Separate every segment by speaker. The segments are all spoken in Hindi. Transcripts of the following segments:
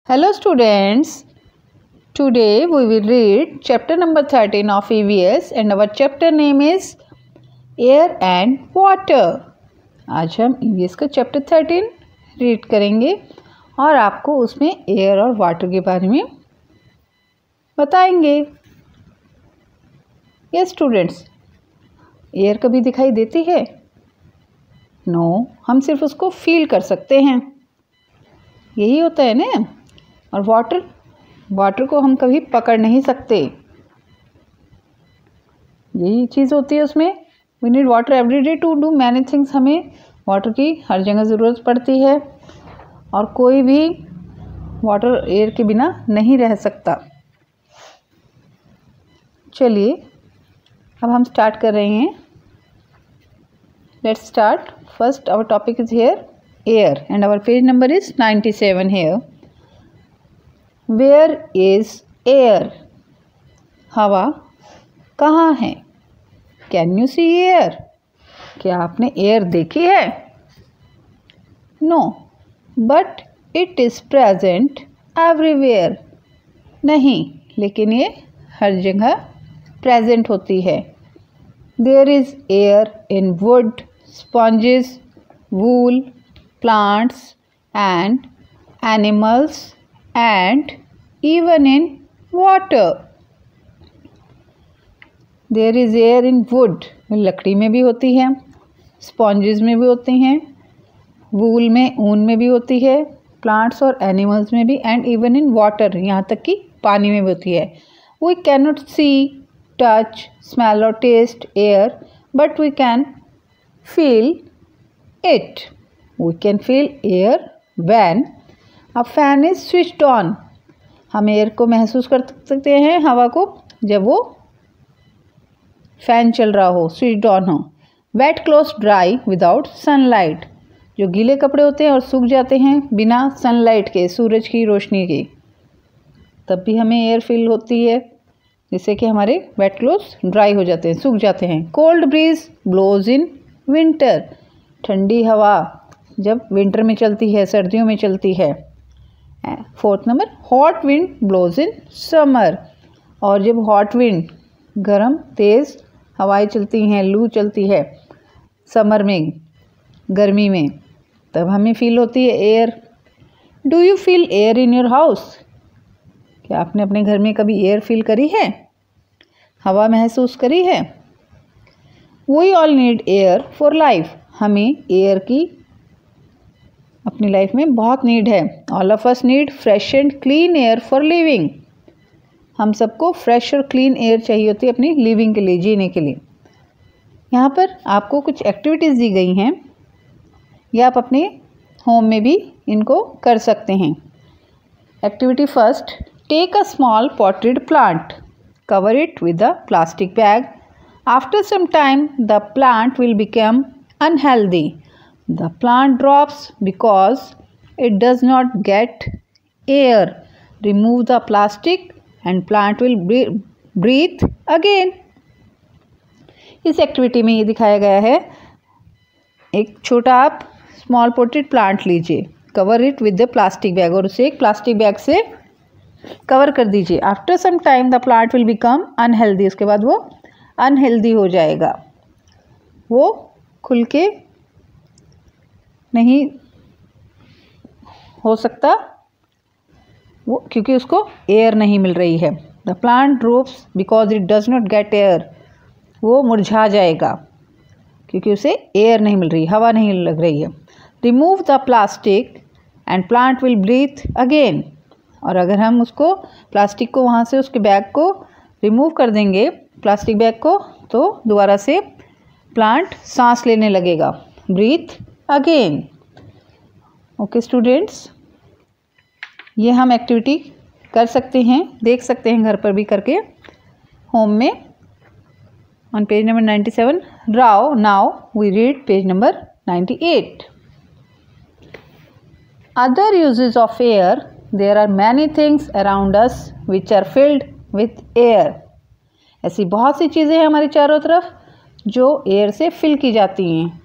Speaker 1: Hello students, today we will read chapter number 13 of EVS and our chapter name is Air and Water. आज हम EVS का chapter 13 रीड करेंगे और आपको उसमें एयर और वाटर के बारे में बताएंगे. यस स्टूडेंट्स, एयर कभी दिखाई देती है? नो, हम सिर्फ उसको फील कर सकते हैं. यही होता है ना. और वाटर को हम कभी पकड़ नहीं सकते. यही चीज़ होती है उसमें. We need water every day to do many things. हमें वाटर की हर जगह ज़रूरत पड़ती है और कोई भी वाटर एयर के बिना नहीं रह सकता. चलिए अब हम स्टार्ट कर रहे हैं. Let's start. First our topic is here air and our page number is 97 here. Where is air? हवा कहाँ है? Can you see air? क्या आपने एयर देखी है? No, but it is present everywhere. नहीं, लेकिन ये हर जगह प्रेजेंट होती है. There is air in wood, sponges, wool, plants and animals and even in water. There is air in wood. लकड़ी में भी होती है, स्पॉन्जेस में भी होती हैं, वूल में ऊन में भी होती है, प्लांट्स और एनिमल्स में भी, एंड इवन इन वाटर, यहाँ तक कि पानी में भी होती है. We can not see, touch, smell और taste air, but we can feel it. We can feel air when a fan is switched on. हम एयर को महसूस कर सकते हैं, हवा को, जब वो फैन चल रहा हो, स्विच्ड ऑन हो. Wet clothes dry without sunlight. जो गीले कपड़े होते हैं और सूख जाते हैं बिना सनलाइट के, सूरज की रोशनी के, तब भी हमें एयर फील होती है, जिससे कि हमारे वेट क्लोथ्स ड्राई हो जाते हैं, सूख जाते हैं. Cold breeze blows in winter. ठंडी हवा जब विंटर में चलती है, सर्दियों में चलती है. Fourth number, hot wind blows in summer. और जब हॉट विंड, गर्म तेज़ हवाएं चलती हैं, लू चलती है समर में, गर्मी में, तब हमें फील होती है air. Do you feel air in your house? क्या आपने अपने घर में कभी एयर फील करी है, हवा महसूस करी है? We all need air for life. हमें एयर की अपनी लाइफ में बहुत नीड है. All of us need fresh and clean air for living. हम सबको फ्रेश और क्लीन एयर चाहिए होती है अपनी लिविंग के लिए, जीने के लिए. यहाँ पर आपको कुछ एक्टिविटीज़ दी गई हैं, या आप अपने होम में भी इनको कर सकते हैं. Activity first, take a small potted plant, cover it with a plastic bag. After some time the plant will become unhealthy. The plant drops because it does not get air. Remove the plastic and plant will breathe again. इस एक्टिविटी में ये दिखाया गया है, एक छोटा आप स्मॉल पोटेड प्लांट लीजिए, cover it with the plastic bag, और उसे एक प्लास्टिक बैग से कवर कर दीजिए. After some time the plant will become unhealthy. उसके बाद वो अनहेल्दी हो जाएगा, वो खुल के नहीं हो सकता, वो क्योंकि उसको एयर नहीं मिल रही है. The plant drops because it does not gate air. वो मुरझा जाएगा क्योंकि उसे एयर नहीं मिल रही, हवा नहीं लग रही है. Remove the plastic and plant will breathe again. और अगर हम उसको प्लास्टिक को वहाँ से, उसके बैग को रिमूव कर देंगे, प्लास्टिक बैग को, तो दोबारा से प्लांट सांस लेने लगेगा. Breathe again. ओके स्टूडेंट्स, ये हम एक्टिविटी कर सकते हैं, देख सकते हैं घर पर भी करके, होम में. On page number 97. Now we read page number 98. Other uses of air. There are many things around us which are filled with air. ऐसी बहुत सी चीज़ें हैं हमारे चारों तरफ जो एयर से फिल की जाती हैं.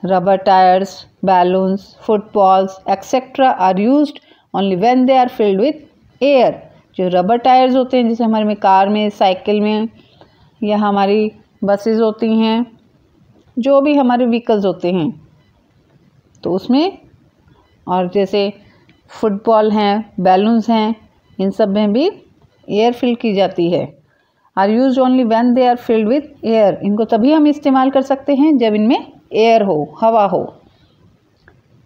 Speaker 1: Rubber tires, balloons, footballs, etc. are used only when they are filled with air. जो रबर टायर्स होते हैं जैसे हमारे में कार में, साइकिल में, या हमारी बसेस होती हैं, जो भी हमारे व्हीकल्स होते हैं तो उसमें, और जैसे फुटबॉल हैं, बैलून्स हैं, इन सब में भी एयर फिल की जाती है। Are use only when they are filled with air. इनको तभी हम इस्तेमाल कर सकते हैं जब इनमें एयर हो, हवा हो।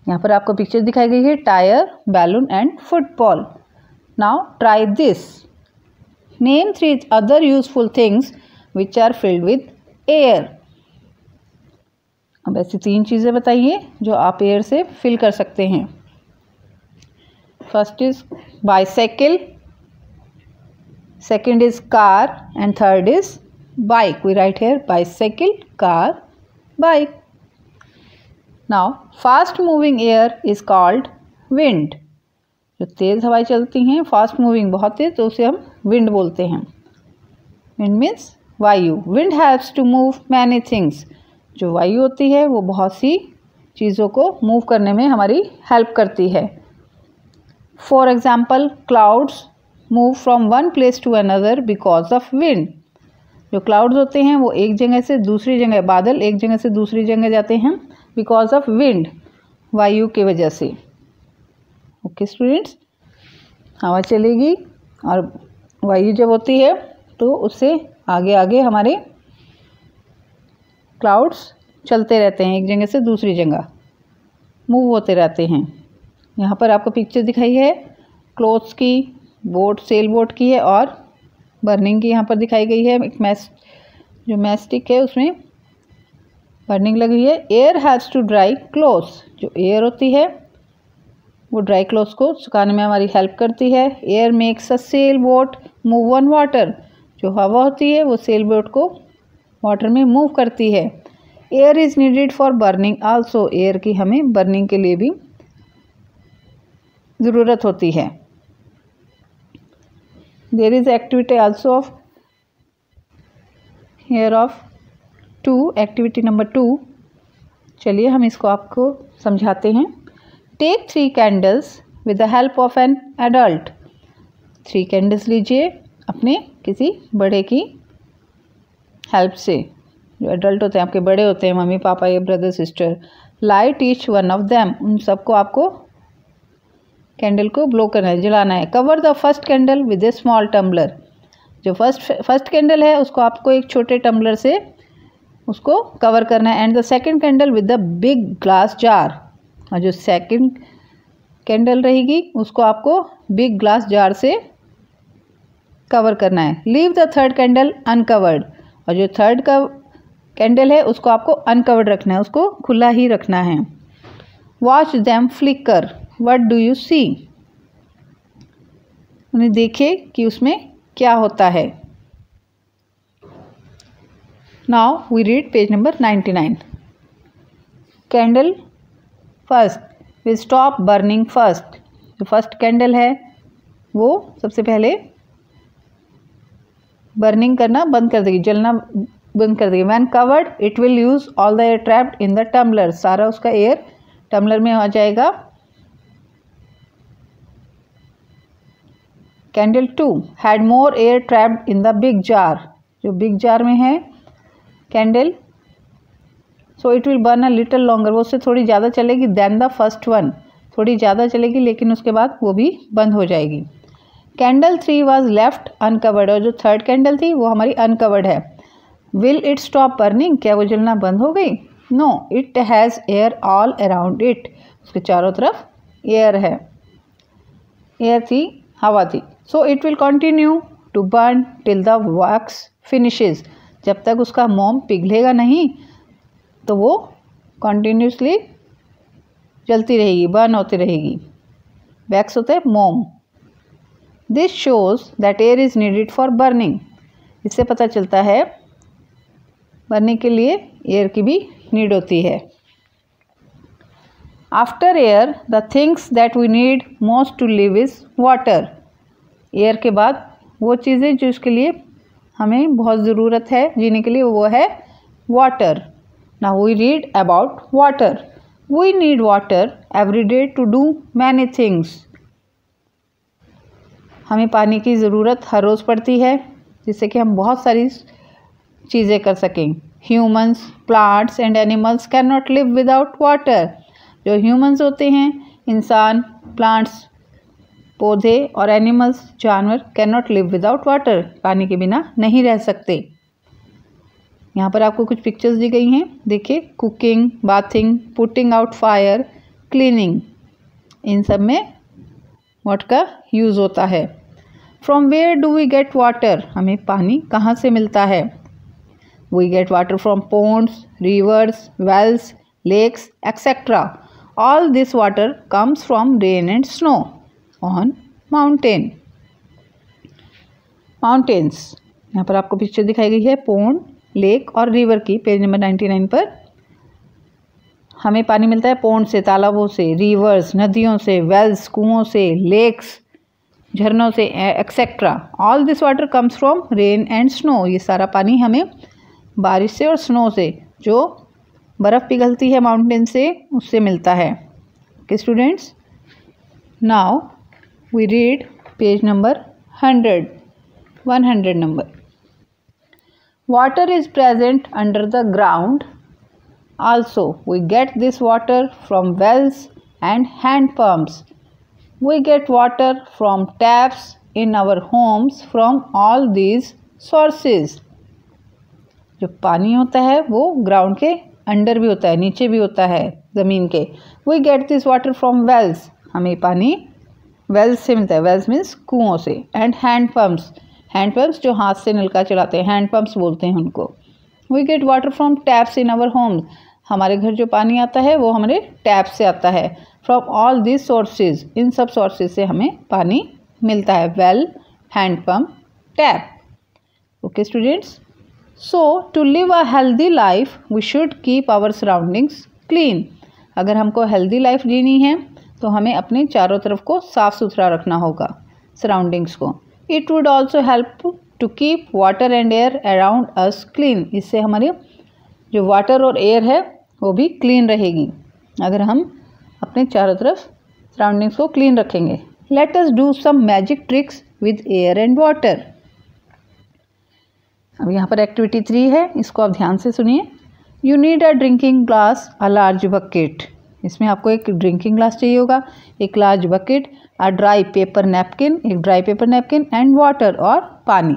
Speaker 1: यहाँ पर आपको पिक्चर दिखाई गई है, tyre, balloon and football. Now try this. Name 3 other useful things which are filled with air. अब ऐसी 3 चीज़ें बताइए जो आप एयर से फिल कर सकते हैं। First is bicycle, second is car, and third is bike. We write here bicycle, car, bike. Now fast moving air is called wind. जो तेज़ हवाएं चलती हैं, फास्ट मूविंग, बहुत तेज, तो उसे हम विंड बोलते हैं। विंड मीन्स वायु। Wind helps to move many things. जो वायु होती है वो बहुत सी चीज़ों को मूव करने में हमारी हेल्प करती है। For example clouds move from one place to another because of wind. जो क्लाउड्स होते हैं वो एक जगह से दूसरी जगह, बादल एक जगह से दूसरी जगह जाते हैं बिकॉज ऑफ विंड, वायु की वजह से। ओके स्टूडेंट्स, हवा चलेगी और वायु जब होती है तो उससे आगे आगे हमारे क्लाउड्स चलते रहते हैं, एक जगह से दूसरी जगह मूव होते रहते हैं। यहाँ पर आपको पिक्चर दिखाई है क्लोथ्स की, बोट, सेल बोट की है, और बर्निंग की यहाँ पर दिखाई गई है। एक जो मैस्टिक है उसमें बर्निंग लगी हुई है। Air has to dry clothes. जो एयर होती है वो ड्राई क्लोथ्स को सुखाने में हमारी हेल्प करती है। Air makes a sail boat move on water. जो हवा होती है वो सेल बोट को वाटर में मूव करती है। Air is needed for burning also. Air की हमें बर्निंग के लिए भी ज़रूरत होती है। There is activity also of here of 2, activity number 2। चलिए हम इसको आपको समझाते हैं। Take 3 candles with the help of an adult। 3 candles लीजिए अपने किसी बड़े की हेल्प से। जो एडल्ट होते हैं, आपके बड़े होते हैं, मम्मी पापा या brother sister. Light each one of them। उन सबको आपको कैंडल को ब्लो करना है, जलाना है। Cover the first candle with a small tumbler. जो फर्स्ट कैंडल है उसको आपको एक छोटे टम्बलर से उसको कवर करना है। And the second candle with the big glass jar. और जो सेकंड कैंडल रहेगी उसको आपको बिग ग्लास जार से कवर करना है। Leave the third candle uncovered. और जो थर्ड का कैंडल है उसको आपको अनकवर्ड रखना है, उसको खुला ही रखना है। Watch them flicker. What do you see? उन्हें देखिए कि उसमें क्या होता है। Now we read page number 99. Candle first will stop burning first। जो फर्स्ट कैंडल है वो सबसे पहले बर्निंग करना बंद कर देगी, जलना बंद कर देगी। When covered it will use all the air trapped in the tumbler। सारा उसका एयर टम्बलर में आ जाएगा। Candle 2 had more air trapped in the big jar. जो बिग जार में है candle, so it will burn a little longer. वो उससे थोड़ी ज़्यादा चलेगी देन द फर्स्ट वन, थोड़ी ज़्यादा चलेगी लेकिन उसके बाद वो भी बंद हो जाएगी। Candle 3 was left uncovered. और जो थर्ड कैंडल थी वो हमारी अनकवर्ड है। Will it stop burning. क्या वो जलना बंद हो गई? No, it has air all around it. उसके चारों तरफ एयर है। एयर थी, हवा थी। So it will continue to burn till the wax finishes. जब तक उसका मोम पिघलेगा नहीं तो वो कंटिन्यूसली जलती रहेगी, बर्न होती रहेगी। वैक्स होता है मोम। This shows that air is needed for burning. इससे पता चलता है बर्निंग के लिए एयर की भी नीड होती है। After air the things that we need most to live is water. Air के बाद वो चीज़ें जो इसके लिए हमें बहुत ज़रूरत है जीने के लिए, वो है water. Now we read about water. We need water every day to do many things. हमें पानी की ज़रूरत हर रोज़ पड़ती है जिससे कि हम बहुत सारी चीज़ें कर सकें। Humans, plants and animals can not live without water. जो ह्यूमंस होते हैं, इंसान, प्लांट्स, पौधे और एनिमल्स, जानवर, can not live without water, पानी के बिना नहीं रह सकते। यहाँ पर आपको कुछ पिक्चर्स दी गई हैं, देखिए। Cooking, bathing, putting out fire, cleaning, इन सब में वाट का यूज़ होता है। From where do we get water, हमें पानी कहाँ से मिलता है? We get water from ponds, rivers, wells, lakes, etcetera. All this water comes from rain and snow on mountains. यहाँ पर आपको पिक्चर दिखाई गई है पोन्ड, लेक और रिवर की, पेज नंबर 99 पर। हमें पानी मिलता है पोन्ड से, तालाबों से, रिवर्स, नदियों से, वेल्स, कुओं से, लेक्स, झरनों से, etcetera. All this water comes from rain and snow. ये सारा पानी हमें बारिश से और स्नो से, जो बर्फ़ पिघलती है माउंटेन से, उससे मिलता है। Okay students, now we read page number 100 number. Water is present under the ground. Also, we get this water from wells and hand pumps. We get water from taps in our homes from all these sources. जो पानी होता है वो ग्राउंड के अंडर भी होता है, नीचे भी होता है, ज़मीन के। We get this water from wells. हमें पानी वेल्स से मिलता है। वेल्स मीन्स कुओं से। And hand pumps, hand pumps जो हाथ से नलका चलाते हैं, हैंड पम्प्स बोलते हैं उनको। We get water from taps in our homes. हमारे घर जो पानी आता है वो हमारे टैप से आता है। फ्रॉम ऑल दिस सोर्सेज, इन सब सोर्सेज से हमें पानी मिलता है। Well, hand pump, tap. Okay students, so to live a healthy life we should keep our surroundings clean. अगर हमको हेल्दी लाइफ जीनी है तो हमें अपने चारों तरफ को साफ़ सुथरा रखना होगा, सराउंडिंग्स को। It would also help to keep water and air around us clean. इससे हमारे जो वाटर और एयर है वो भी क्लीन रहेगी अगर हम अपने चारों तरफ सराउंडिंग्स को क्लीन रखेंगे। Let us do some magic tricks with air and water. अब यहाँ पर एक्टिविटी 3 है, इसको आप ध्यान से सुनिए। You need a drinking glass, a large bucket. इसमें आपको एक ड्रिंकिंग ग्लास चाहिए होगा, एक large bucket, a dry paper napkin, एक dry paper napkin, and water और पानी।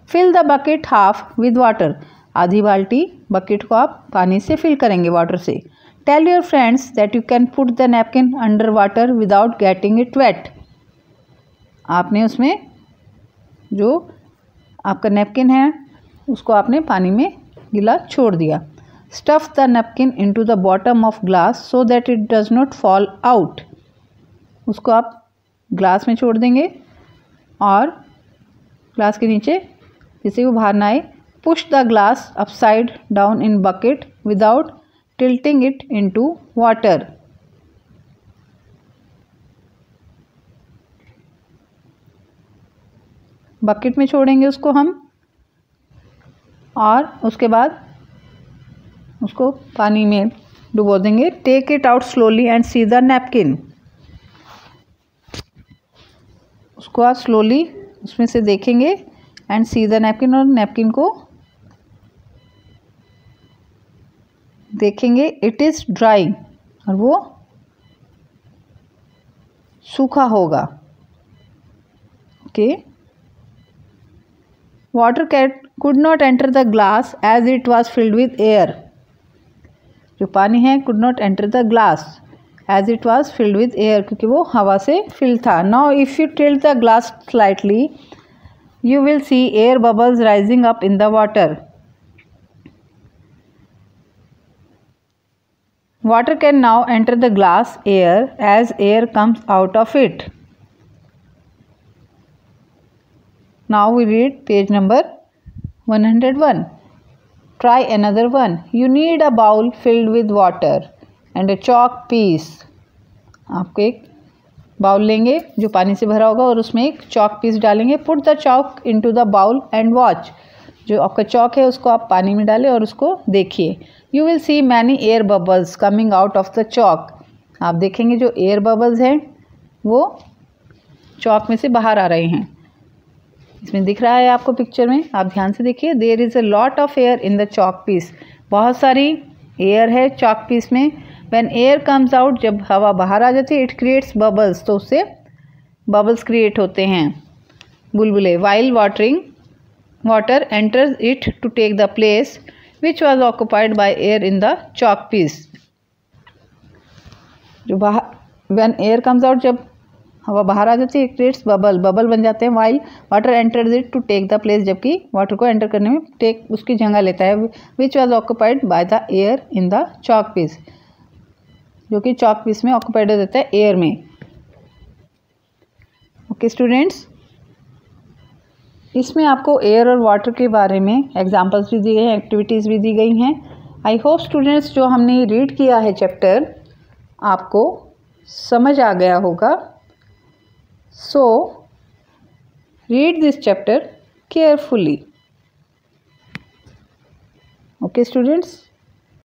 Speaker 1: Fill the bucket half with water. आधी बाल्टी बकेट को आप पानी से फिल करेंगे, वाटर से। Tell your friends that you can put the napkin under water without getting it wet. आपने उसमें जो आपका नैपकिन है उसको आपने पानी में गीला छोड़ दिया। Stuff the napkin into the bottom of glass so that it does not fall out. उसको आप ग्लास में छोड़ देंगे और ग्लास के नीचे जिससे वो बाहर ना आए। Push the glass upside down in bucket without tilting it into water. Bucket में छोड़ेंगे उसको हम और उसके बाद उसको पानी में डुबो देंगे। Take it out slowly and see the napkin. उसको आप स्लोली उसमें से देखेंगे एंड सी द नैपकिन, और नैपकिन को देखेंगे। इट इज़ ड्राई, और वो सूखा होगा। Okay. Water cat could not enter the glass as it was filled with air. जो पानी है could not enter the glass as it was filled with air, क्योंकि वो हवा से फिल था। Now if you tilt the glass slightly you will see air bubbles rising up in the water. Water can now enter the glass air as air comes out of it. Now we read page number 101. Try another one. You need a bowl filled with water and a chalk piece. आपको एक बाउल लेंगे जो पानी से भरा होगा और उसमें एक चॉक पीस डालेंगे। Put the chalk into the bowl and watch. जो आपका चॉक है उसको आप पानी में डालें और उसको देखिए। You will see many air bubbles coming out of the chalk. आप देखेंगे जो एयर बबल्स हैं वो चौक में से बाहर आ रहे हैं। इसमें दिख रहा है आपको पिक्चर में, आप ध्यान से देखिए। There is a lot of air in the chalk piece, बहुत सारी एयर है चॉक पीस में। व्हेन एयर कम्स आउट, जब हवा बाहर आ जाती है, इट क्रिएट्स बबल्स, तो उससे बबल्स क्रिएट होते हैं, बुलबुले। While water enters it to take the place which was occupied by air in the chalk piece. जो बाहर व्हेन एयर कम्स आउट, जब हवा बाहर आ जाती है, क्रिएट्स बबल बन जाते हैं। While water enters it to take the place, जबकि वाटर को एंटर करने में टेक उसकी जगह लेता है, which was occupied by the air in the chalk piece, जो कि चॉक पीस में ऑक्यूपाइड हो जाता है एयर में। ओके स्टूडेंट्स, इसमें आपको एयर और वाटर के बारे में एग्जाम्पल्स भी दी गए हैं, एक्टिविटीज़ भी दी गई हैं। आई होप स्टूडेंट्स जो हमने रीड किया है चैप्टर आपको समझ आ गया होगा। So, read this chapter carefully. Okay, students?